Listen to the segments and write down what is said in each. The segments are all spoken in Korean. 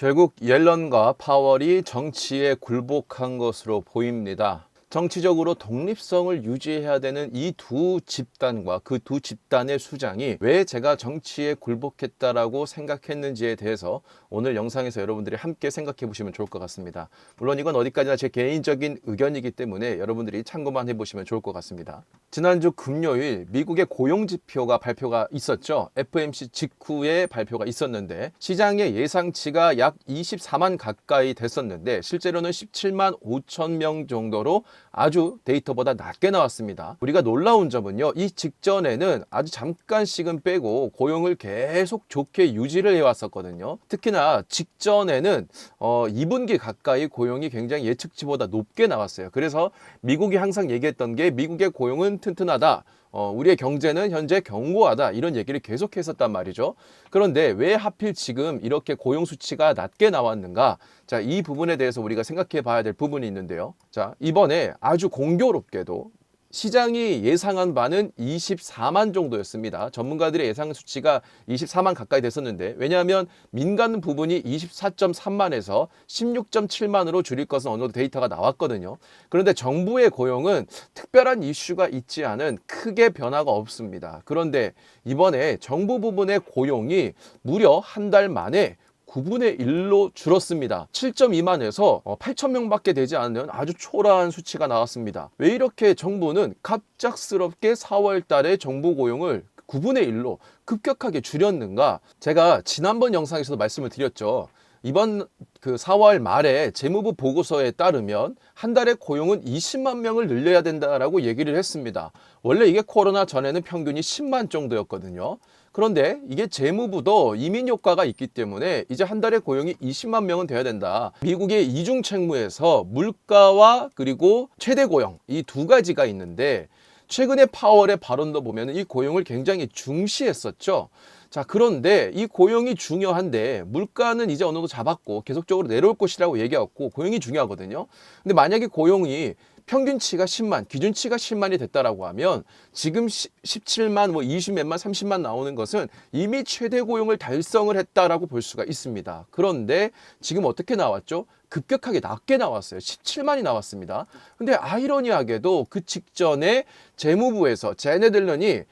결국 옐런과 파월이 정치에 굴복한 것으로 보입니다. 정치적으로 독립성을 유지해야 되는 이 두 집단과 그 두 집단의 수장이 왜 제가 정치에 굴복했다라고 생각했는지에 대해서 오늘 영상에서 여러분들이 함께 생각해 보시면 좋을 것 같습니다. 물론 이건 어디까지나 제 개인적인 의견이기 때문에 여러분들이 참고만 해보시면 좋을 것 같습니다. 지난주 금요일 미국의 고용지표가 발표가 있었죠. FOMC 직후에 발표가 있었는데 시장의 예상치가 약 24만 가까이 됐었는데 실제로는 17만 5천 명 정도로 아주 데이터보다 낮게 나왔습니다. 우리가 놀라운 점은요, 이 직전에는 아주 잠깐씩은 빼고 고용을 계속 좋게 유지를 해왔었거든요. 특히나 직전에는 2분기 가까이 고용이 굉장히 예측치보다 높게 나왔어요. 그래서 미국이 항상 얘기했던 게 미국의 고용은 튼튼하다, 우리의 경제는 현재 견고하다, 이런 얘기를 계속 했었단 말이죠. 그런데 왜 하필 지금 이렇게 고용 수치가 낮게 나왔는가? 자, 이 부분에 대해서 우리가 생각해 봐야 될 부분이 있는데요. 자, 이번에 아주 공교롭게도 시장이 예상한 바는 24만 정도였습니다. 전문가들의 예상 수치가 24만 가까이 됐었는데, 왜냐하면 민간 부분이 24.3만에서 16.7만으로 줄일 것은 어느 정도 데이터가 나왔거든요. 그런데 정부의 고용은 특별한 이슈가 있지 않은 크게 변화가 없습니다. 그런데 이번에 정부 부분의 고용이 무려 한 달 만에 9분의 1로 줄었습니다. 7.2만에서 8천 명밖에 되지 않는 아주 초라한 수치가 나왔습니다. 왜 이렇게 정부는 갑작스럽게 4월 달에 정부 고용을 9분의 1로 급격하게 줄였는가? 제가 지난번 영상에서도 말씀을 드렸죠. 이번 4월 말에 재무부 보고서에 따르면 한 달에 고용은 20만 명을 늘려야 된다라고 얘기를 했습니다. 원래 이게 코로나 전에는 평균이 10만 정도였거든요. 그런데 이게 재무부도 이민 효과가 있기 때문에 이제 한 달에 고용이 20만 명은 돼야 된다. 미국의 이중 책무에서 물가와 그리고 최대 고용, 이 두 가지가 있는데 최근에 파월의 발언도 보면 이 고용을 굉장히 중시했었죠. 자, 그런데 이 고용이 중요한데 물가는 이제 어느 정도 잡았고 계속적으로 내려올 것이라고 얘기했고 고용이 중요하거든요. 근데 만약에 고용이 평균치가 10만, 기준치가 10만이 됐다라고 하면 지금 17만, 20몇만, 30만 나오는 것은 이미 최대 고용을 달성을 했다라고 볼 수가 있습니다. 그런데 지금 어떻게 나왔죠? 급격하게 낮게 나왔어요. 17만이 나왔습니다. 근데 아이러니하게도 그 직전에 재무부에서 제넷 옐런이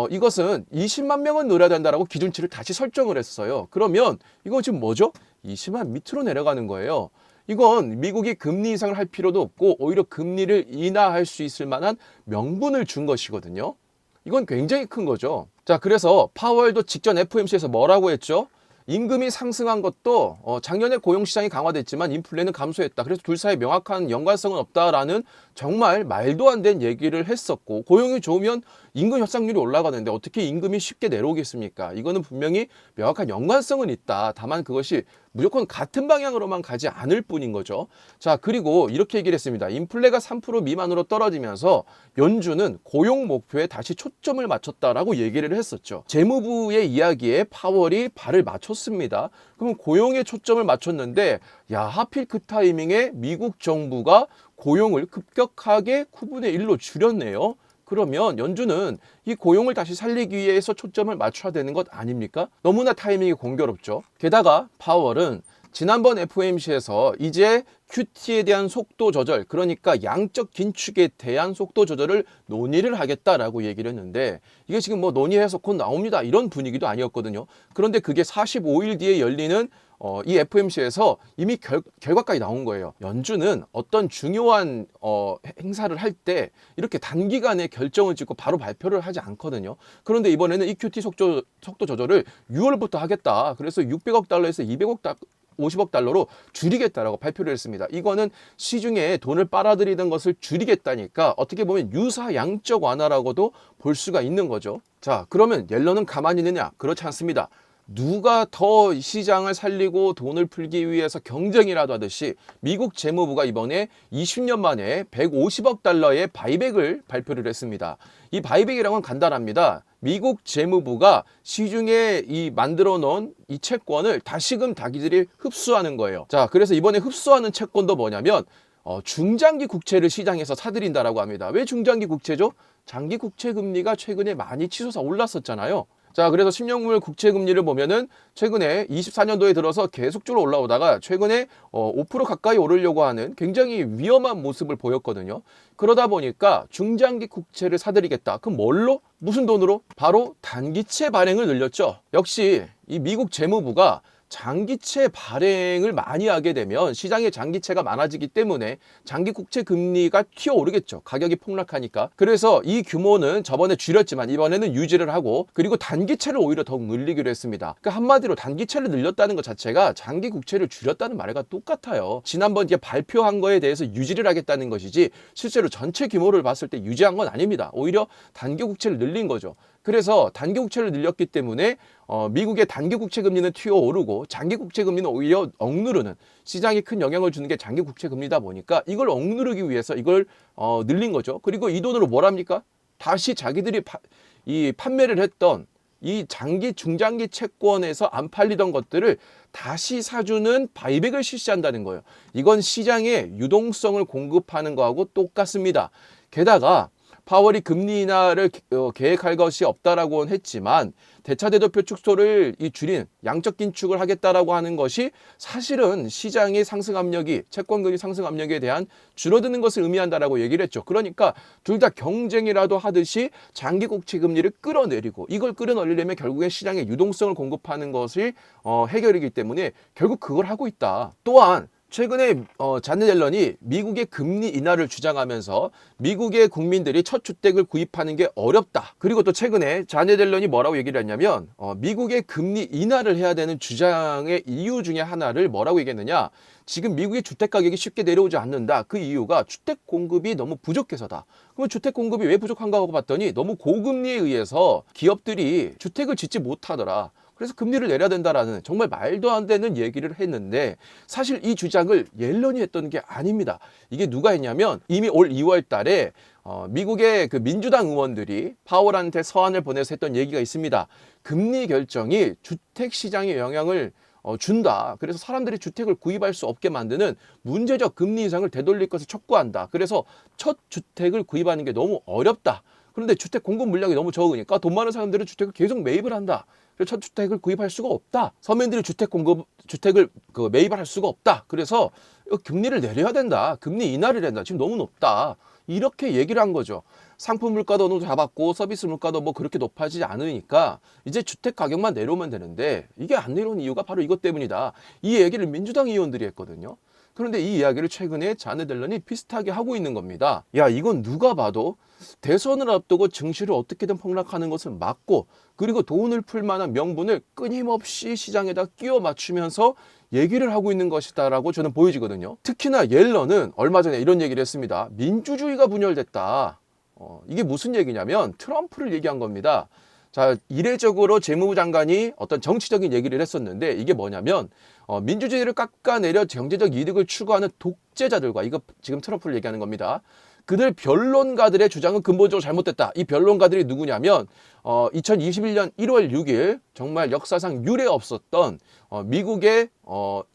이것은 20만 명은 늘어야 된다라고 기준치를 다시 설정을 했어요. 그러면 이거 지금 뭐죠? 20만 밑으로 내려가는 거예요. 이건 미국이 금리 인상을 할 필요도 없고 오히려 금리를 인하할 수 있을 만한 명분을 준 것이거든요. 이건 굉장히 큰 거죠. 자, 그래서 파월도 직전 FOMC에서 뭐라고 했죠? 임금이 상승한 것도 작년에 고용시장이 강화됐지만 인플레는 감소했다. 그래서 둘 사이 명확한 연관성은 없다라는 정말 말도 안 되는 얘기를 했었고, 고용이 좋으면 임금 협상률이 올라가는데 어떻게 임금이 쉽게 내려오겠습니까? 이거는 분명히 명확한 연관성은 있다. 다만 그것이 무조건 같은 방향으로만 가지 않을 뿐인 거죠. 자, 그리고 이렇게 얘기를 했습니다. 인플레가 3% 미만으로 떨어지면서 연준은 고용 목표에 다시 초점을 맞췄다라고 얘기를 했었죠. 재무부의 이야기에 파월이 발을 맞췄습니다. 그럼 고용에 초점을 맞췄는데, 야, 하필 그 타이밍에 미국 정부가 고용을 급격하게 9분의 1로 줄였네요. 그러면 연준은 이 고용을 다시 살리기 위해서 초점을 맞춰야 되는 것 아닙니까? 너무나 타이밍이 공교롭죠. 게다가 파월은 지난번 FOMC에서 이제 QT에 대한 속도 조절, 그러니까 양적 긴축에 대한 속도 조절을 논의를 하겠다라고 얘기를 했는데, 이게 지금 뭐 논의해서 곧 나옵니다 이런 분위기도 아니었거든요. 그런데 그게 45일 뒤에 열리는 이 FOMC에서 이미 결과까지 나온 거예요. 연준은 어떤 중요한 행사를 할 때 이렇게 단기간에 결정을 짓고 바로 발표를 하지 않거든요. 그런데 이번에는 이 QT 속도 조절을 6월부터 하겠다. 그래서 600억 달러에서 50억 달러로 줄이겠다라고 발표를 했습니다. 이거는 시중에 돈을 빨아들이던 것을 줄이겠다니까 어떻게 보면 유사양적 완화라고도 볼 수가 있는 거죠. 자, 그러면 옐런은 가만히 있느냐? 그렇지 않습니다. 누가 더 시장을 살리고 돈을 풀기 위해서 경쟁이라도 하듯이 미국 재무부가 이번에 20년 만에 150억 달러의 바이백을 발표를 했습니다. 이 바이백이라는 건 간단합니다. 미국 재무부가 시중에 만들어 놓은 이 채권을 다시금 자기들이 흡수하는 거예요. 자, 그래서 이번에 흡수하는 채권도 뭐냐면 중장기 국채를 시장에서 사들인다라고 합니다. 왜 중장기 국채죠? 장기 국채 금리가 최근에 많이 치솟아 올랐었잖아요. 자, 그래서 10년물 국채 금리를 보면은 최근에 24년도에 들어서 계속적으로 올라오다가 최근에 5% 가까이 오르려고 하는 굉장히 위험한 모습을 보였거든요. 그러다 보니까 중장기 국채를 사들이겠다. 그럼 뭘로? 무슨 돈으로? 바로 단기채 발행을 늘렸죠. 역시 이 미국 재무부가 장기채 발행을 많이 하게 되면 시장에 장기채가 많아지기 때문에 장기 국채 금리가 튀어오르겠죠. 가격이 폭락하니까. 그래서 이 규모는 저번에 줄였지만 이번에는 유지를 하고, 그리고 단기채를 오히려 더욱 늘리기로 했습니다. 그러니까 한마디로 단기채를 늘렸다는 것 자체가 장기 국채를 줄였다는 말과 똑같아요. 지난번 이제 발표한 거에 대해서 유지를 하겠다는 것이지 실제로 전체 규모를 봤을 때 유지한 건 아닙니다. 오히려 단기 국채를 늘린 거죠. 그래서 단기 국채를 늘렸기 때문에 미국의 단기 국채 금리는 튀어오르고 장기 국채 금리는 오히려 억누르는, 시장에 큰 영향을 주는 게 장기 국채 금리다 보니까 이걸 억누르기 위해서 이걸 늘린 거죠. 그리고 이 돈으로 뭘 합니까? 다시 자기들이 이 판매를 했던 이 장기 중장기 채권에서 안 팔리던 것들을 다시 사주는 바이백을 실시한다는 거예요. 이건 시장에 유동성을 공급하는 거하고 똑같습니다. 게다가 파월이 금리 인하를 계획할 것이 없다라고는 했지만 대차 대조표 축소를 줄인 양적 긴축을 하겠다라고 하는 것이 사실은 시장의 상승 압력이, 채권금리 상승 압력에 대한 줄어드는 것을 의미한다라고 얘기를 했죠. 그러니까 둘 다 경쟁이라도 하듯이 장기 국채 금리를 끌어내리고, 이걸 끌어내리려면 결국엔 시장에 유동성을 공급하는 것이 해결이기 때문에 결국 그걸 하고 있다. 또한 최근에 자넷 옐런이 미국의 금리 인하를 주장하면서 미국의 국민들이 첫 주택을 구입하는 게 어렵다. 그리고 또 최근에 자넷 옐런이 뭐라고 얘기를 했냐면 미국의 금리 인하를 해야 되는 주장의 이유 중에 하나를 뭐라고 얘기했느냐. 지금 미국의 주택 가격이 쉽게 내려오지 않는다. 그 이유가 주택 공급이 너무 부족해서다. 그러면 주택 공급이 왜 부족한가 하고 봤더니 너무 고금리에 의해서 기업들이 주택을 짓지 못하더라. 그래서 금리를 내려야 된다라는 정말 말도 안 되는 얘기를 했는데, 사실 이 주장을 옐런이 했던 게 아닙니다. 이게 누가 했냐면 이미 올 2월 달에 미국의 그 민주당 의원들이 파월한테 서한을 보내서 했던 얘기가 있습니다. 금리 결정이 주택 시장에 영향을 준다. 그래서 사람들이 주택을 구입할 수 없게 만드는 문제적 금리 인상을 되돌릴 것을 촉구한다. 그래서 첫 주택을 구입하는 게 너무 어렵다. 그런데 주택 공급 물량이 너무 적으니까 돈 많은 사람들은 주택을 계속 매입을 한다. 그래서 첫 주택을 구입할 수가 없다. 서민들이 주택을 매입을 할 수가 없다. 그래서 금리를 내려야 된다. 금리 인하를 해야 된다. 지금 너무 높다. 이렇게 얘기를 한 거죠. 상품 물가도 잡았고 서비스 물가도 뭐 그렇게 높아지지 않으니까 이제 주택 가격만 내려오면 되는데, 이게 안 내려온 이유가 바로 이것 때문이다. 이 얘기를 민주당 의원들이 했거든요. 그런데 이 이야기를 최근에 자넷 옐런이 비슷하게 하고 있는 겁니다. 야, 이건 누가 봐도 대선을 앞두고 증시를 어떻게든 폭락하는 것을 막고, 그리고 돈을 풀 만한 명분을 끊임없이 시장에다 끼워 맞추면서 얘기를 하고 있는 것이다라고 저는 보여지거든요. 특히나 옐런은 얼마 전에 이런 얘기를 했습니다. 민주주의가 분열됐다. 이게 무슨 얘기냐면 트럼프를 얘기한 겁니다. 자, 이례적으로 재무부 장관이 어떤 정치적인 얘기를 했었는데, 이게 뭐냐면 민주주의를 깎아내려 경제적 이득을 추구하는 독재자들과, 이거 지금 트럼프를 얘기하는 겁니다. 그들 변론가들의 주장은 근본적으로 잘못됐다. 이 변론가들이 누구냐면 2021년 1월 6일 정말 역사상 유례 없었던 미국의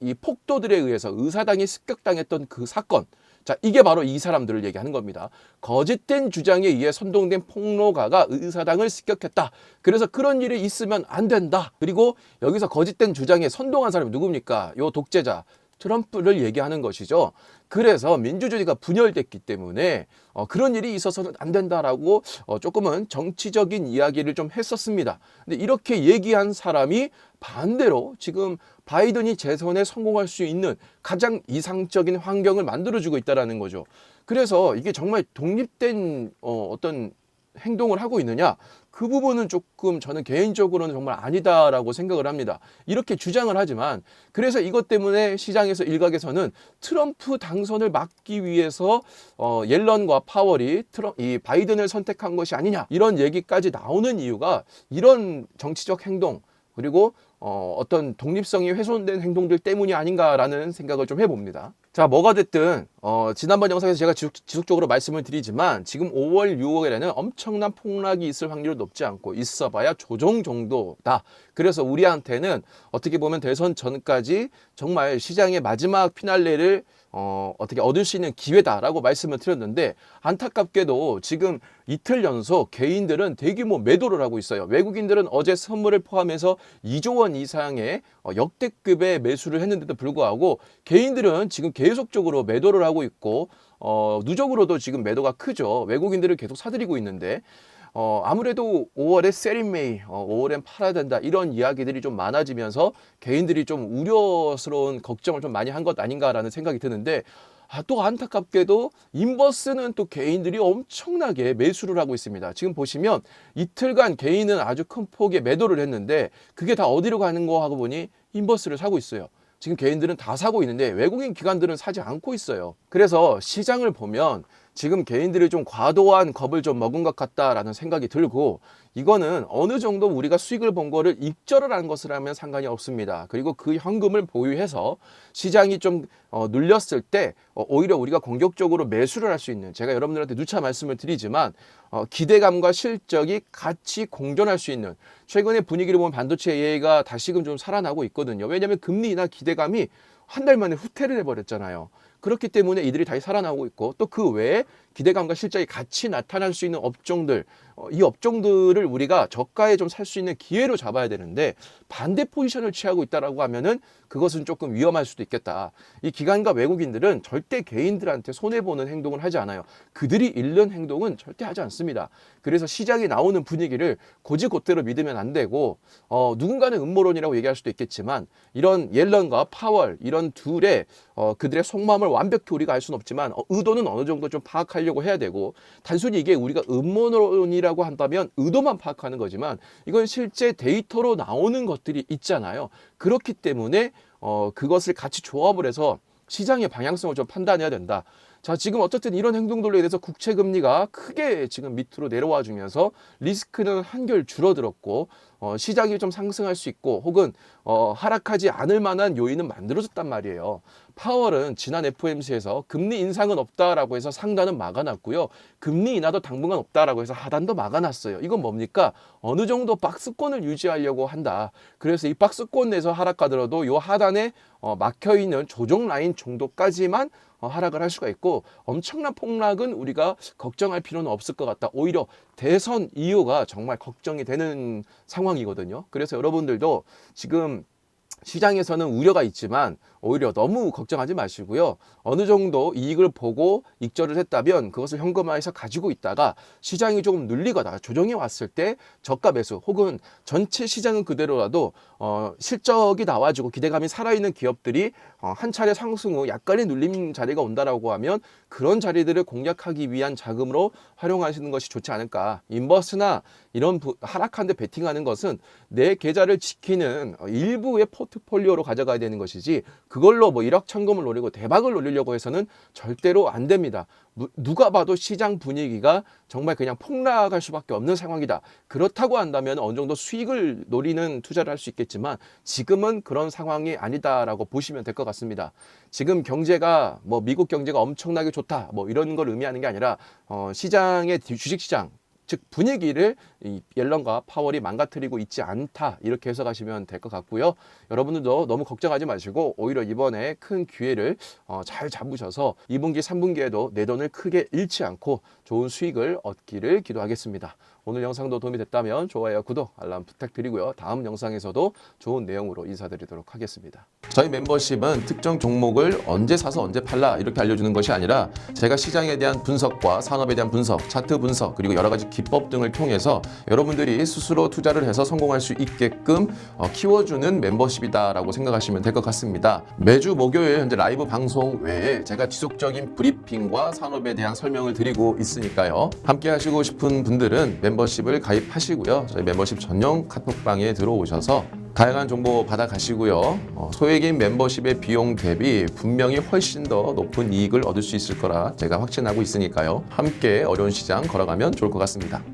이 폭도들에 의해서 의사당이 습격당했던 그 사건. 자, 이게 바로 이 사람들을 얘기하는 겁니다. 거짓된 주장에 의해 선동된 폭로가가 의사당을 습격했다. 그래서 그런 일이 있으면 안 된다. 그리고 여기서 거짓된 주장에 선동한 사람이 누굽니까? 요 독재자 트럼프를 얘기하는 것이죠. 그래서 민주주의가 분열됐기 때문에 그런 일이 있어서는 안 된다라고 조금은 정치적인 이야기를 좀 했었습니다. 근데 이렇게 얘기한 사람이 반대로 지금 바이든이 재선에 성공할 수 있는 가장 이상적인 환경을 만들어주고 있다는 거죠. 그래서 이게 정말 독립된 어떤 행동을 하고 있느냐? 그 부분은 조금 저는 개인적으로는 정말 아니다라고 생각을 합니다. 이렇게 주장을 하지만, 그래서 이것 때문에 시장에서 일각에서는 트럼프 당선을 막기 위해서 옐런과 파월이 이 바이든을 선택한 것이 아니냐, 이런 얘기까지 나오는 이유가 이런 정치적 행동, 그리고 어떤 독립성이 훼손된 행동들 때문이 아닌가라는 생각을 좀 해봅니다. 자, 뭐가 됐든 지난번 영상에서 제가 지속적으로 말씀을 드리지만 지금 5월, 6월에는 엄청난 폭락이 있을 확률이 높지 않고 있어봐야 조정 정도다. 그래서 우리한테는 어떻게 보면 대선 전까지 정말 시장의 마지막 피날레를 어떻게 얻을 수 있는 기회다라고 말씀을 드렸는데, 안타깝게도 지금 이틀 연속 개인들은 대규모 매도를 하고 있어요. 외국인들은 어제 선물을 포함해서 2조 원 이상의 역대급의 매수를 했는데도 불구하고 개인들은 지금 계속적으로 매도를 하고 있고, 누적으로도 지금 매도가 크죠. 외국인들을 계속 사들이고 있는데, 아무래도 5월에 세린메이, 5월엔 팔아야 된다, 이런 이야기들이 좀 많아지면서 개인들이 좀 우려스러운 걱정을 좀 많이 한 것 아닌가라는 생각이 드는데, 또 안타깝게도 인버스는 또 개인들이 엄청나게 매수를 하고 있습니다. 지금 보시면 이틀간 개인은 아주 큰 폭의 매도를 했는데, 그게 다 어디로 가는 거 하고 보니 인버스를 사고 있어요. 지금 개인들은 다 사고 있는데 외국인 기관들은 사지 않고 있어요. 그래서 시장을 보면 지금 개인들이 좀 과도한 겁을 좀 먹은 것 같다라는 생각이 들고, 이거는 어느 정도 우리가 수익을 본 거를 익절을 한 것이라면 상관이 없습니다. 그리고 그 현금을 보유해서 시장이 좀 눌렸을 때 오히려 우리가 공격적으로 매수를 할 수 있는, 제가 여러분들한테 누차 말씀을 드리지만 기대감과 실적이 같이 공존할 수 있는, 최근에 분위기를 보면 반도체 AI가 다시금 좀 살아나고 있거든요. 왜냐하면 금리 인하 기대감이 한 달 만에 후퇴를 해버렸잖아요. 그렇기 때문에 이들이 다시 살아나오고 있고, 또 그 외에 기대감과 실적이 같이 나타날 수 있는 업종들, 이 업종들을 우리가 저가에 좀 살 수 있는 기회로 잡아야 되는데, 반대 포지션을 취하고 있다라고 하면은 그것은 조금 위험할 수도 있겠다. 이 기관과 외국인들은 절대 개인들한테 손해보는 행동을 하지 않아요. 그들이 잃는 행동은 절대 하지 않습니다. 그래서 시장에 나오는 분위기를 곧이곧대로 믿으면 안 되고, 누군가는 음모론이라고 얘기할 수도 있겠지만, 이런 옐런과 파월, 이런 둘의 그들의 속마음을 완벽히 우리가 알 수는 없지만 의도는 어느 정도 좀 파악하려고 해야 되고, 단순히 이게 우리가 음모론이라고 한다면 의도만 파악하는 거지만, 이건 실제 데이터로 나오는 것들이 있잖아요. 그렇기 때문에 그것을 같이 조합을 해서 시장의 방향성을 좀 판단해야 된다. 자, 지금 어쨌든 이런 행동들로 인해서 국채 금리가 크게 지금 밑으로 내려와 주면서 리스크는 한결 줄어들었고, 시장이 좀 상승할 수 있고, 혹은 하락하지 않을 만한 요인은 만들어졌단 말이에요. 파월은 지난 FOMC에서 금리 인상은 없다라고 해서 상단은 막아놨고요. 금리 인하도 당분간 없다라고 해서 하단도 막아놨어요. 이건 뭡니까? 어느 정도 박스권을 유지하려고 한다. 그래서 이 박스권 내에서 하락하더라도 이 하단에 막혀있는 조정 라인 정도까지만 하락을 할 수가 있고, 엄청난 폭락은 우리가 걱정할 필요는 없을 것 같다. 오히려 대선 이후가 정말 걱정이 되는 상황이거든요. 그래서 여러분들도 지금 시장에서는 우려가 있지만 오히려 너무 걱정하지 마시고요. 어느 정도 이익을 보고 익절을 했다면 그것을 현금화해서 가지고 있다가 시장이 조금 눌리거나 조정이 왔을 때 저가 매수, 혹은 전체 시장은 그대로라도 실적이 나와주고 기대감이 살아있는 기업들이 한 차례 상승 후 약간의 눌림 자리가 온다라고 하면 그런 자리들을 공략하기 위한 자금으로 활용하시는 것이 좋지 않을까. 인버스나 이런 하락한 데 베팅하는 것은 내 계좌를 지키는 일부의 포트폴리오로 가져가야 되는 것이지, 그걸로 뭐 일확천금을 노리고 대박을 노리려고 해서는 절대로 안 됩니다. 누가 봐도 시장 분위기가 정말 그냥 폭락할 수밖에 없는 상황이다. 그렇다고 한다면 어느 정도 수익을 노리는 투자를 할 수 있겠지만, 지금은 그런 상황이 아니다라고 보시면 될 것 같습니다. 지금 경제가 뭐 미국 경제가 엄청나게 좋다, 뭐 이런 걸 의미하는 게 아니라 시장의 주식시장, 즉 분위기를 이 옐런과 파월이 망가뜨리고 있지 않다, 이렇게 해석하시면 될 것 같고요. 여러분들도 너무 걱정하지 마시고 오히려 이번에 큰 기회를 잘 잡으셔서 2분기, 3분기에도 내 돈을 크게 잃지 않고 좋은 수익을 얻기를 기도하겠습니다. 오늘 영상도 도움이 됐다면 좋아요, 구독, 알람 부탁드리고요. 다음 영상에서도 좋은 내용으로 인사드리도록 하겠습니다. 저희 멤버십은 특정 종목을 언제 사서 언제 팔라 이렇게 알려주는 것이 아니라, 제가 시장에 대한 분석과 산업에 대한 분석, 차트 분석, 그리고 여러 가지 기법 등을 통해서 여러분들이 스스로 투자를 해서 성공할 수 있게끔 키워주는 멤버십이다라고 생각하시면 될 것 같습니다. 매주 목요일 현재 라이브 방송 외에 제가 지속적인 브리핑과 산업에 대한 설명을 드리고 있으니까요. 함께 하시고 싶은 분들은 멤버십을 가입하시고요. 저희 멤버십 전용 카톡방에 들어오셔서 다양한 정보 받아가시고요. 소액인 멤버십의 비용 대비 분명히 훨씬 더 높은 이익을 얻을 수 있을 거라 제가 확신하고 있으니까요. 함께 어려운 시장 걸어가면 좋을 것 같습니다.